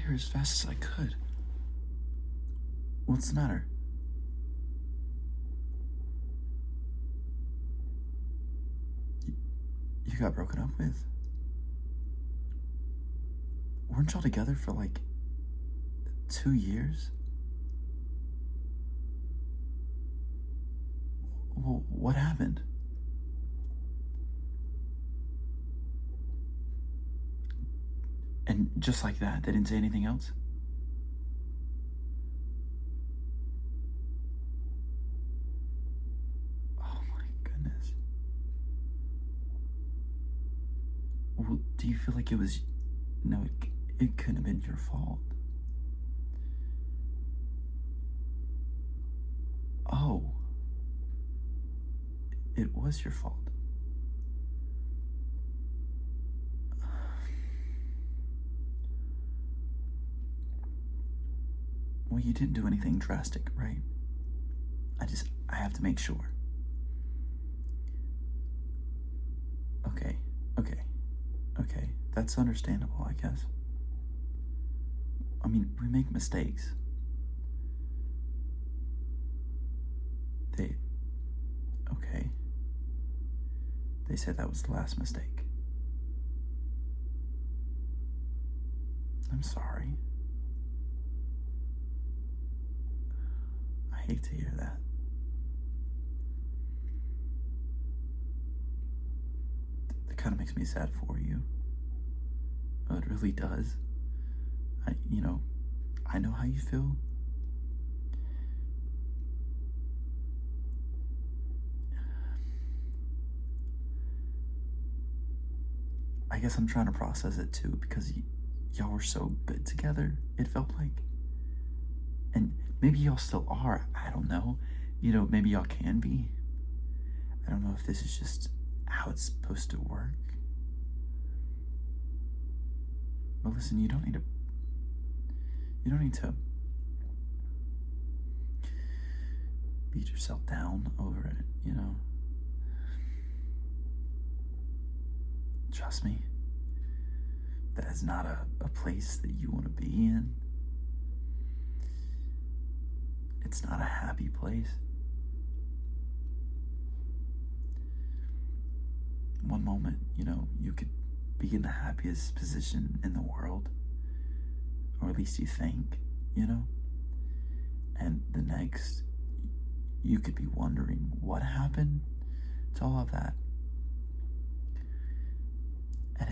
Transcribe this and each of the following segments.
here as fast as I could. What's the matter? You got broken up with? Weren't y'all together for like 2 years? Well, what happened? And just like that, they didn't say anything else? Oh my goodness. Well, do you feel like it was... No, it couldn't have been your fault. Oh. It was your fault. Well, you didn't do anything drastic, right? I have to make sure. Okay. That's understandable, I guess. I mean, we make mistakes. Okay. They said that was the last mistake. I'm sorry. I hate to hear that. It kind of makes me sad for you. Oh, it really does. I know how you feel. I guess I'm trying to process it too, because y'all were so good together, it felt like. And maybe y'all still are, I don't know. Maybe y'all can be. I don't know if this is just how it's supposed to work. But listen, you don't need to beat yourself down over it, Trust me, that is not a place that you want to be in. It's not a happy place. One moment, you could be in the happiest position in the world, or at least you think, and the next, you could be wondering what happened to all of that. And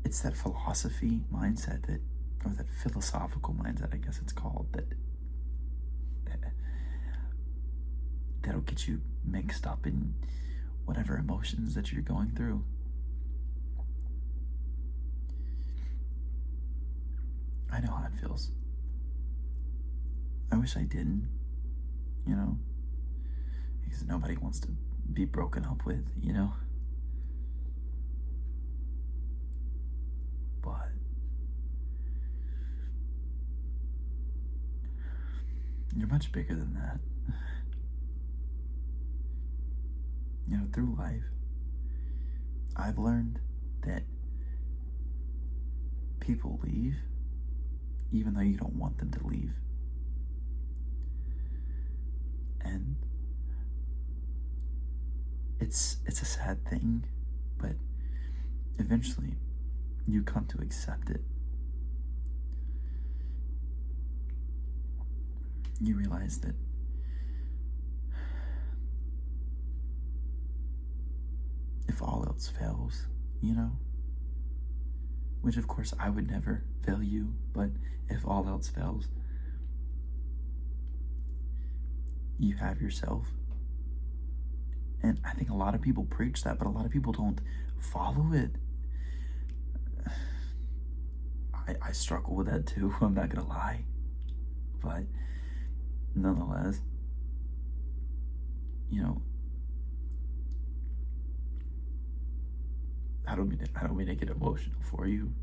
it's that philosophy mindset or that philosophical mindset, I guess it's called, that'll get you mixed up in whatever emotions that you're going through. I know how it feels. I wish I didn't, because nobody wants to be broken up with, But you're much bigger than that. Through life, I've learned that people leave even though you don't want them to leave. And it's a sad thing, but eventually you come to accept it. You realize that if all else fails, which of course I would never fail you, but if all else fails, you have yourself. And I think a lot of people preach that, but a lot of people don't follow it. I struggle with that too, I'm not gonna lie. But nonetheless, I don't mean to get emotional for you,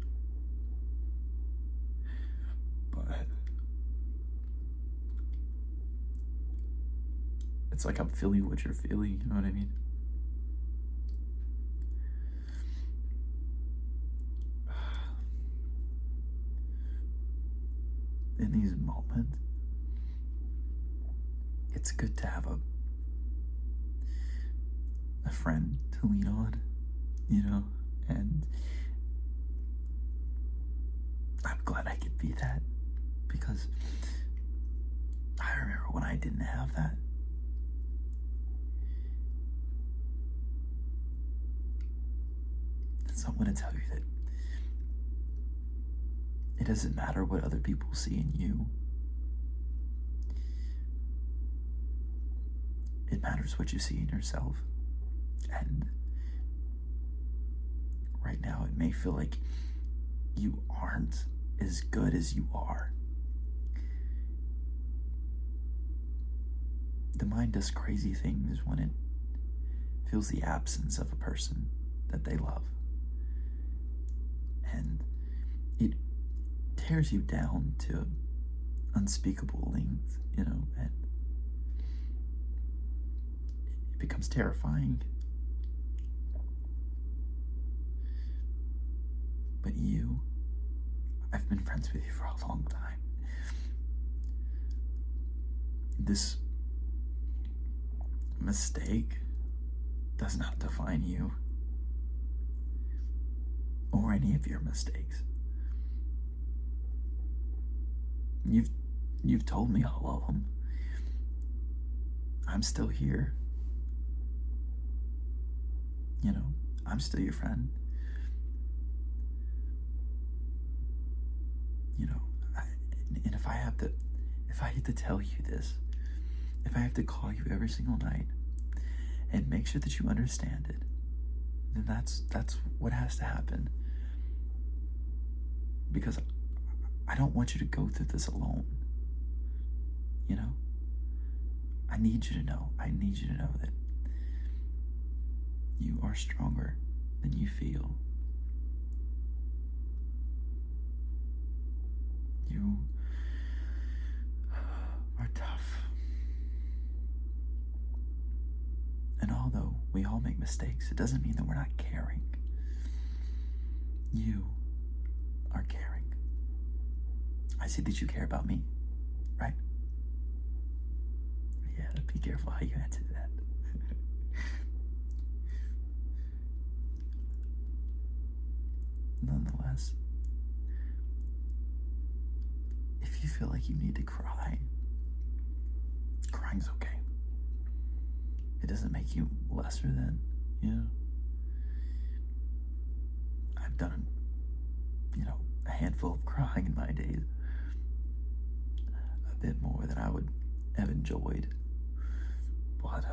but it's like I'm feeling what you're feeling, you know what I mean? in these moments, it's good to have a friend to lean on, and I'm glad I could be that, because I remember when I didn't have that. And so I'm going to tell you that it doesn't matter what other people see in you. It matters what you see in yourself. And right now, it may feel like you aren't as good as you are. The mind does crazy things when it feels the absence of a person that they love. And it tears you down to unspeakable lengths, and it becomes terrifying. But I've been friends with you for a long time. This mistake does not define you or any of your mistakes. You've told me all of them. I'm still here. I'm still your friend. And if I have to tell you this, if I have to call you every single night and make sure that you understand it, then that's what has to happen. Because I don't want you to go through this alone. I need you to know that you are stronger than you feel. You are tough. And although we all make mistakes, it doesn't mean that we're not caring. You are caring. I see that you care about me, right? Yeah, be careful how you answer that. Nonetheless, if you feel like you need to cry, crying's okay. It doesn't make you lesser than, I've done, a handful of crying in my days. A bit more than I would have enjoyed. But,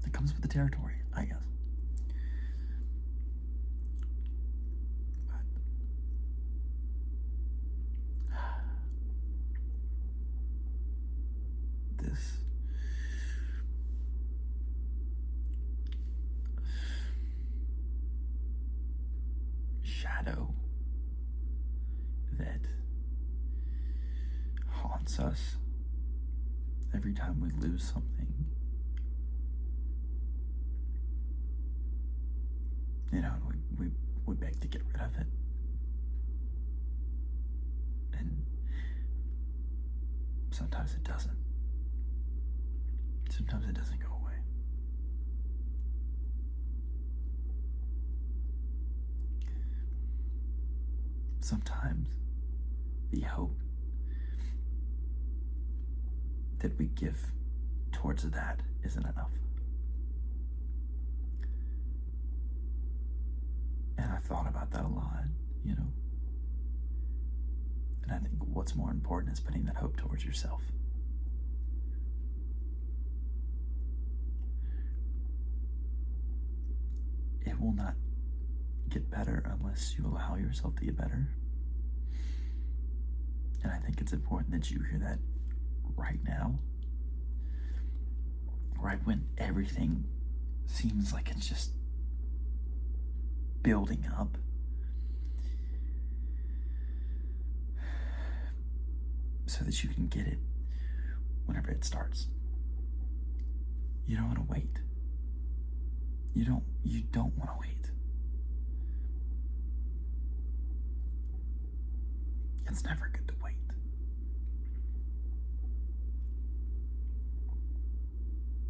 it comes with the territory, I guess. This shadow that haunts us every time we lose something, we beg to get rid of it. And sometimes it doesn't. Sometimes it doesn't go away. Sometimes the hope that we give towards that isn't enough. And I've thought about that a lot, And I think what's more important is putting that hope towards yourself. It will not get better unless you allow yourself to get better. And I think it's important that you hear that right now. Right when everything seems like it's just building up. So that you can get it whenever it starts. You don't want to wait. You don't want to wait. It's never good to wait.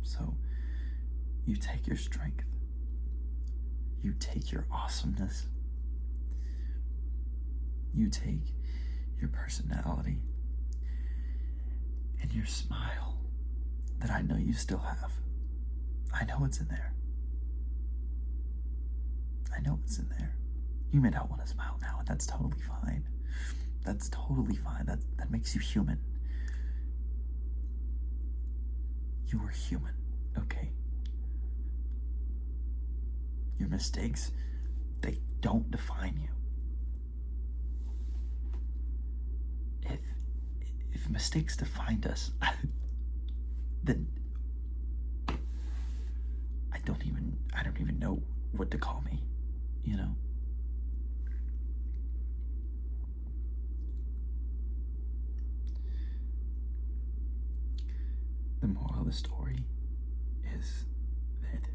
So you take your strength, you take your awesomeness, you take your personality and your smile that I know you still have. I know it's in there. I know it's in there. You may not want to smile now, and that's totally fine. That's totally fine. That makes you human. You are human, okay? Your mistakes, they don't define you. If mistakes defined us, then I don't even know what to call me, you know? The moral of the story is that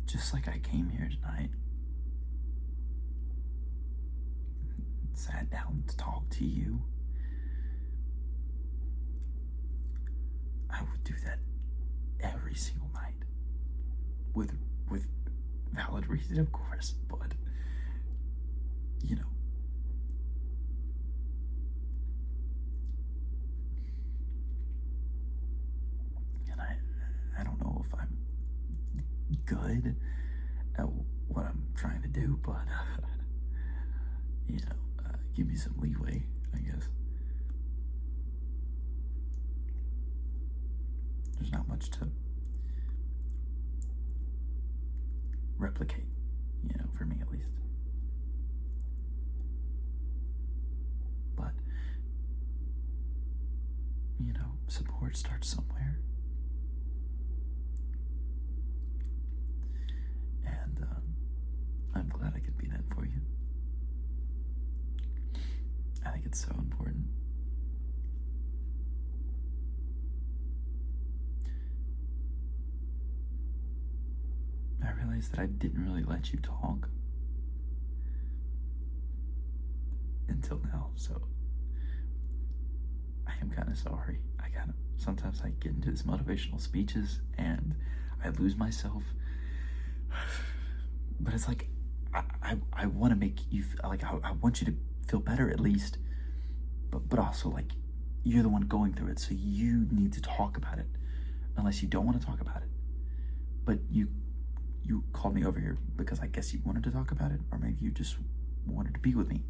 just like I came here tonight, sat down to talk to you, I would do that every single night. With valid reason, of course, but you know. And I don't know if I'm good at what I'm trying to do, but you know, give me some leeway, I guess. There's not much to replicate, you know, for me at least. But, you know, support starts somewhere. And I'm glad I could be that for you. I think it's so important. I realized that I didn't really let you talk until now, so I am kind of sorry. Sometimes I get into these motivational speeches and I lose myself, but it's like, I want to make you, like, I want you to feel better at least, but also, like, you're the one going through it, so you need to talk about it, unless you don't want to talk about it. But you called me over here because I guess you wanted to talk about it, or maybe you just wanted to be with me,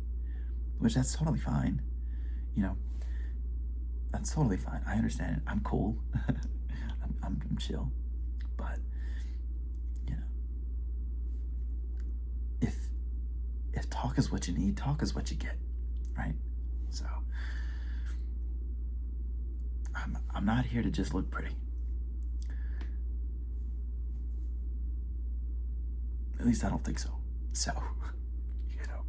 which that's totally fine. You know, that's totally fine. I understand it. I'm cool. I'm chill. But you know, if talk is what you need, talk is what you get, right? So I'm not here to just look pretty. At least I don't think so. So, you know.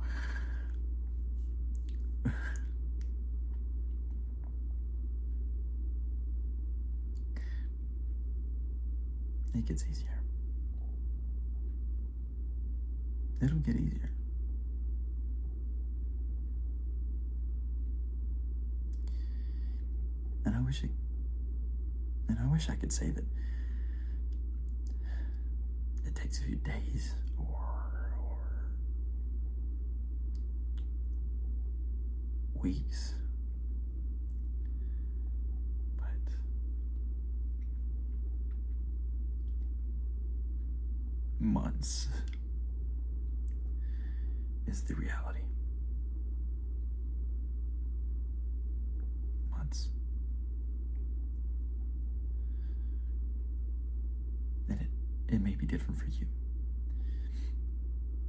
It gets easier. It'll get easier. And I wish I could say that it takes a few days or weeks, but months is the reality. Months. And it may be different for you.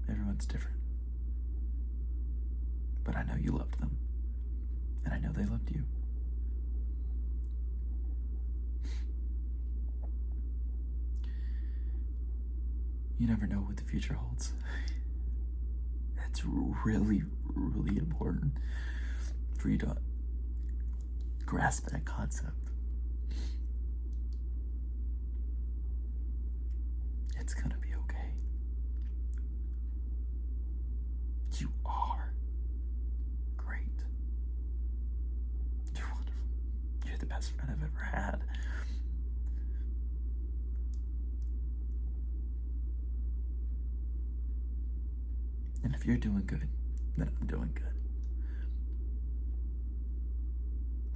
Everyone's different. But I know you loved them. And I know they loved you. You never know what the future holds. It's really, really important for you to grasp that concept. It's gonna be okay. You are great. You're the best friend I've ever had. And if you're doing good, then I'm doing good.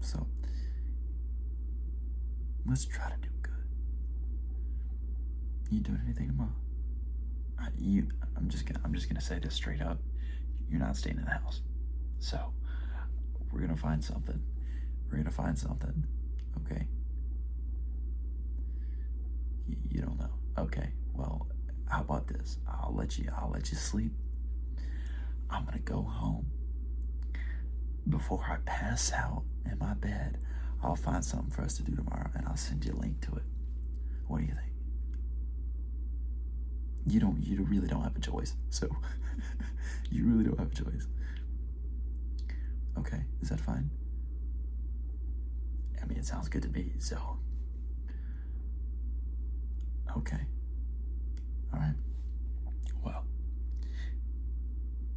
So let's try to do good. You doing anything tomorrow? I'm just gonna say this straight up. You're not staying in the house. So we're gonna find something. Okay? You don't know. Okay. Well, how about this? I'll let you sleep. I'm gonna go home. Before I pass out in my bed, I'll find something for us to do tomorrow, and I'll send you a link to it. What do you think? You really don't have a choice. So you really don't have a choice. Okay, is that fine? I mean, it sounds good to me, so. Okay. All right. Well,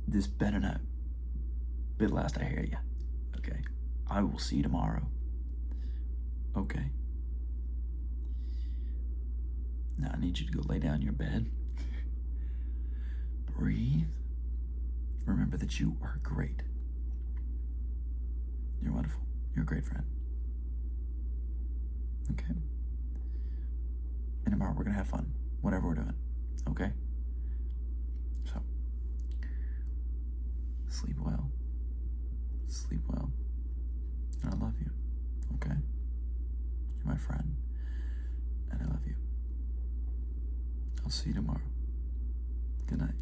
this better not be the last I hear you. Okay. I will see you tomorrow. Okay. Now I need you to go lay down in your bed. Breathe. Remember that you are great. You're wonderful. You're a great friend. Okay? And tomorrow we're gonna have fun, whatever we're doing. Okay? So, sleep well. Sleep well. And I love you. Okay? You're my friend. And I love you. I'll see you tomorrow. Good night.